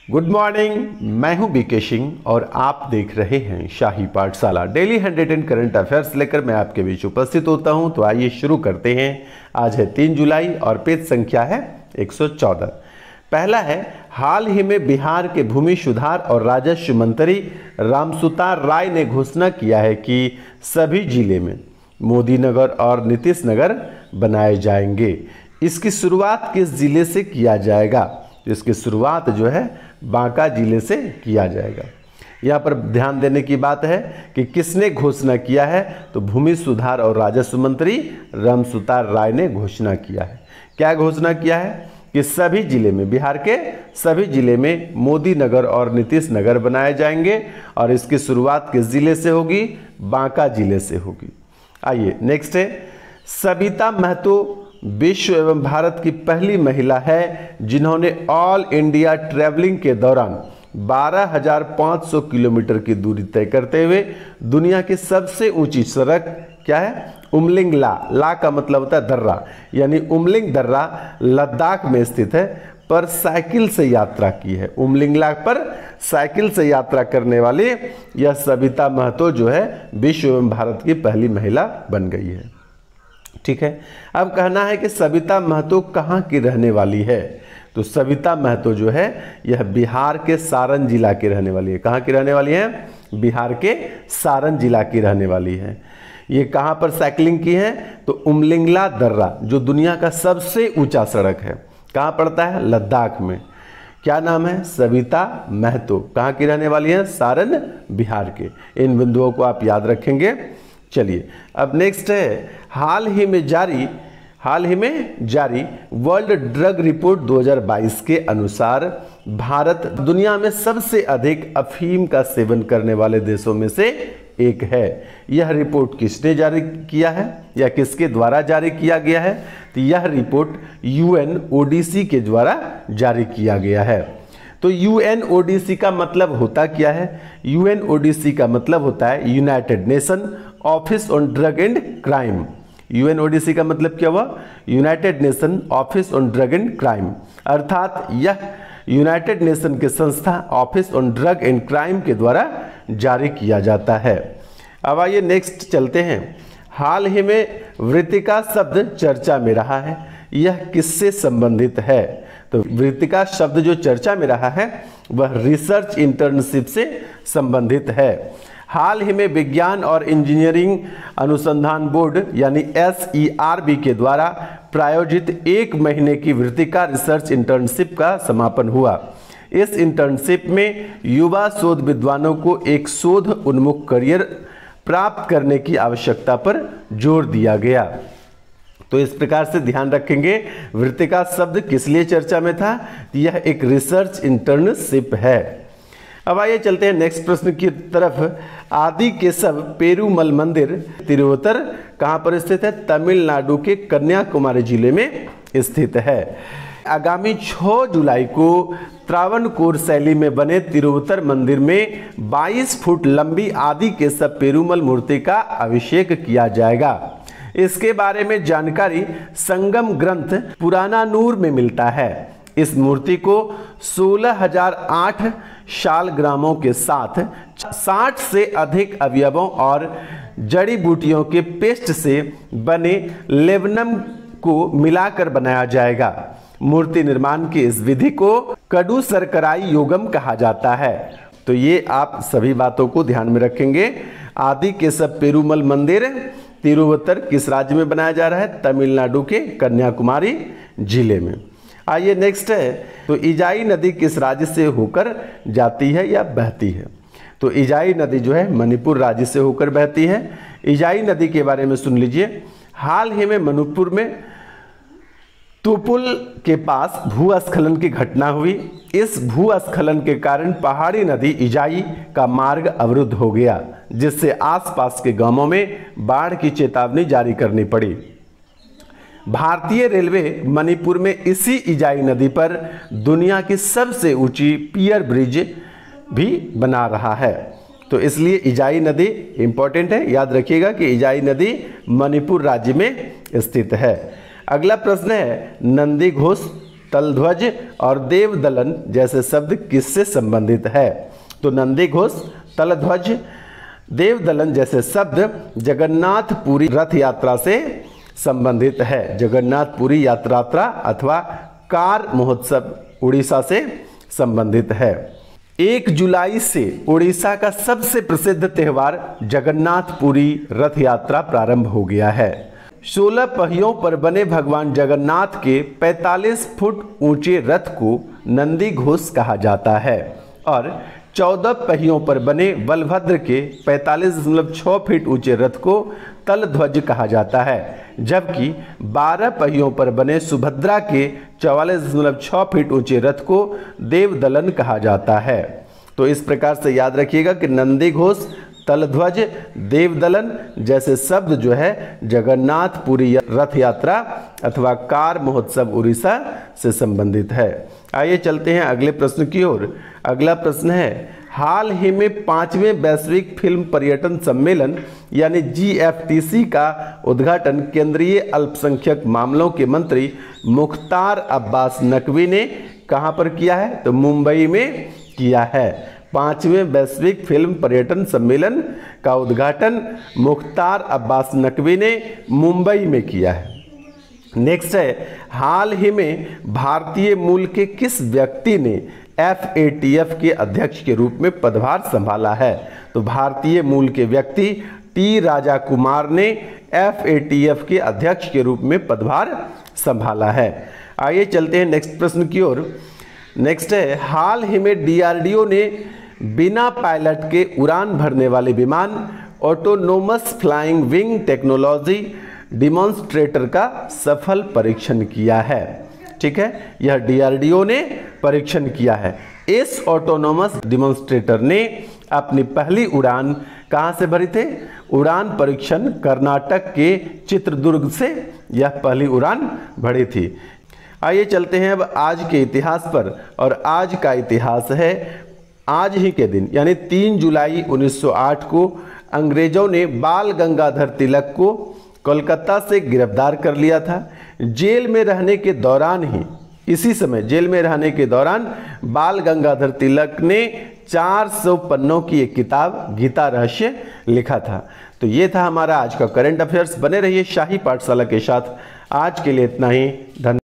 Good morning, मैं हूं BK Singh और आप देख रहे हैं शाही पाठशाला। डेली 110 करंट अफेयर्स लेकर मैं आपके बीच उपस्थित होता हूं। तो आइए शुरू करते हैं। आज है 3 जुलाई और पेज संख्या है 114। पहला है, हाल ही में बिहार के भूमि सुधार और राजस्व मंत्री रामसुतार राय ने घोषणा किया है कि सभी जिले में मोदी नगर और नीतीश नगर बनाए जाएंगे। इसकी शुरुआत किस जिले से किया जाएगा? इसकी शुरुआत जो है बांका जिले से किया जाएगा। यहाँ पर ध्यान देने की बात है कि किसने घोषणा किया है, तो भूमि सुधार और राजस्व मंत्री रामसुतार राय ने घोषणा किया है। क्या घोषणा किया है कि सभी जिले में, बिहार के सभी जिले में मोदी नगर और नीतीश नगर बनाए जाएंगे और इसकी शुरुआत किस जिले से होगी? बांका जिले से होगी। आइए नेक्स्ट है, सविता महतो विश्व एवं भारत की पहली महिला है जिन्होंने ऑल इंडिया ट्रैवलिंग के दौरान 12,500 किलोमीटर की दूरी तय करते हुए दुनिया की सबसे ऊंची सड़क क्या है? उमलिंग ला का मतलब होता है दर्रा, यानी उमलिंग दर्रा लद्दाख में स्थित है, पर साइकिल से यात्रा की है। उमलिंग ला पर साइकिल से यात्रा करने वाली यह सविता महतो जो है विश्व एवं भारत की पहली महिला बन गई है। ठीक है, अब कहना है कि सविता महतो कहाँ की रहने वाली है? तो सविता महतो जो है यह बिहार के सारण जिला की रहने वाली है। कहाँ की रहने वाली है? बिहार के सारण जिला की रहने वाली है। ये कहाँ पर साइकिलिंग की है? तो उमलिंगला दर्रा जो दुनिया का सबसे ऊंचा सड़क है, कहाँ पड़ता है? लद्दाख में। क्या नाम है? सविता महतो। कहाँ की रहने वाली है? सारण बिहार के। इन बिंदुओं को आप याद रखेंगे। चलिए अब नेक्स्ट है, हाल ही में जारी वर्ल्ड ड्रग रिपोर्ट 2022 के अनुसार भारत दुनिया में सबसे अधिक अफीम का सेवन करने वाले देशों में से एक है। यह रिपोर्ट किसने जारी किया है या किसके द्वारा जारी किया गया है? तो यह रिपोर्ट UNODC के द्वारा जारी किया गया है। तो UNODC का मतलब होता क्या है? UNODC का मतलब होता है United nation office on drug and crime. UNODC का मतलब क्या हुआ? United nation office on drug and crime, अर्थात यह यूनाइटेड नेशन के संस्था office on drug and crime के द्वारा जारी किया जाता है। अब आइए नेक्स्ट चलते हैं। हाल ही में वृत्तिका शब्द चर्चा में रहा है, यह किससे संबंधित है? तो वृत्तिका शब्द जो चर्चा में रहा है वह रिसर्च इंटर्नशिप से संबंधित है। हाल ही में विज्ञान और इंजीनियरिंग अनुसंधान बोर्ड यानी SERB के द्वारा प्रायोजित 1 महीने की वृत्तिका रिसर्च इंटर्नशिप का समापन हुआ। इस इंटर्नशिप में युवा शोध विद्वानों को एक शोध उन्मुख करियर प्राप्त करने की आवश्यकता पर जोर दिया गया। तो इस प्रकार से ध्यान रखेंगे, वृत्तिका शब्द किस लिए चर्चा में था? यह एक रिसर्च इंटर्नशिप है। अब आइए चलते हैं नेक्स्ट प्रश्न की तरफ। आदि केशव पेरुमल मंदिर तिरुवतर कहाँ पर स्थित है? तमिलनाडु के कन्याकुमारी जिले में स्थित है। आगामी 6 जुलाई को त्रावणकोर शैली में बने तिरुवतर मंदिर में 22 फुट लंबी आदि केशव पेरुमल मूर्ति का अभिषेक किया जाएगा। इसके बारे में जानकारी संगम ग्रंथ पुरानानूर में मिलता है। इस मूर्ति को 16,008 शालग्रामों के साथ 60 से अधिक अवयवों और जड़ी बूटियों के पेस्ट से बने लेवनम को मिलाकर बनाया जाएगा। मूर्ति निर्माण की इस विधि को कडू सरकराई योगम कहा जाता है। तो ये आप सभी बातों को ध्यान में रखेंगे। आदि केशव पेरुमल मंदिर तिरुवतर किस राज्य में बनाया जा रहा है? तमिलनाडु के कन्याकुमारी जिले में। आइए नेक्स्ट है, तो इजाई नदी किस राज्य से होकर जाती है या बहती है? तो इजाई नदी जो है मणिपुर राज्य से होकर बहती है। इजाई नदी के बारे में सुन लीजिए। हाल ही में मणिपुर में तुपुल के पास भूस्खलन की घटना हुई। इस भूस्खलन के कारण पहाड़ी नदी इजाई का मार्ग अवरुद्ध हो गया, जिससे आसपास के गांवों में बाढ़ की चेतावनी जारी करनी पड़ी। भारतीय रेलवे मणिपुर में इसी इजाई नदी पर दुनिया की सबसे ऊंची पियर ब्रिज भी बना रहा है। तो इसलिए इजाई नदी इंपॉर्टेंट है, याद रखिएगा कि इजाई नदी मणिपुर राज्य में स्थित है। अगला प्रश्न है, नंदी घोष तलध्वज और देवदलन जैसे शब्द किससे संबंधित है? तो नंदी घोष, तलध्वज, देवदलन जैसे शब्द जगन्नाथपुरी रथ यात्रा से संबंधित है। जगन्नाथपुरी यात्रा अथवा कार महोत्सव उड़ीसा से संबंधित है। 1 जुलाई से उड़ीसा का सबसे प्रसिद्ध त्योहार जगन्नाथपुरी रथ यात्रा प्रारंभ हो गया है। 16 पहियों पर बने भगवान जगन्नाथ के 45 फुट ऊंचे रथ को नंदी घोष कहा जाता है और 14 पहियों पर बने बलभद्र के 45.6 फीट ऊंचे रथ को तलध्वज कहा जाता है, जबकि 12 पहियों पर बने सुभद्रा के 44.6 फीट ऊंचे रथ को देवदलन कहा जाता है। तो इस प्रकार से याद रखिएगा कि नंदी घोष, तलध्वज, देवदलन जैसे शब्द जो है जगन्नाथपुरी रथ यात्रा अथवा कार महोत्सव उड़ीसा से संबंधित है। आइए चलते हैं अगले प्रश्न की ओर। अगला प्रश्न है, हाल ही में 5वें वैश्विक फिल्म पर्यटन सम्मेलन यानी GFTC का उद्घाटन केंद्रीय अल्पसंख्यक मामलों के मंत्री मुख्तार अब्बास नकवी ने कहां पर किया है? तो मुंबई में किया है। 5वें वैश्विक फिल्म पर्यटन सम्मेलन का उद्घाटन मुख्तार अब्बास नकवी ने मुंबई में किया है। नेक्स्ट है, हाल ही में भारतीय मूल के किस व्यक्ति ने FATF के अध्यक्ष के रूप में पदभार संभाला है? तो भारतीय मूल के व्यक्ति T राजा कुमार ने FATF के अध्यक्ष के रूप में पदभार संभाला है। आइए चलते हैं नेक्स्ट प्रश्न की ओर। नेक्स्ट है, हाल ही में DRDO ने बिना पायलट के उड़ान भरने वाले विमान autonomous flying wing technology demonstrator का सफल परीक्षण किया है। ठीक है, यह DRDO ने परीक्षण किया है। इस ऑटोनोमस डिमॉन्स्ट्रेटर ने अपनी पहली उड़ान कहां से भरी थे? उड़ान परीक्षण कर्नाटक के चित्रदुर्ग से यह पहली उड़ान भरी थी। आइए चलते हैं अब आज के इतिहास पर, और आज का इतिहास है आज ही के दिन यानी 3 जुलाई 1908 को अंग्रेजों ने बाल गंगाधर तिलक को कोलकाता से गिरफ्तार कर लिया था। जेल में रहने के दौरान ही, इसी समय जेल में रहने के दौरान बाल गंगाधर तिलक ने 400 पन्नों की एक किताब गीता रहस्य लिखा था। तो ये था हमारा आज का करंट अफेयर्स। बने रहिए शाही पाठशाला के साथ। आज के लिए इतना ही। धन्यवाद।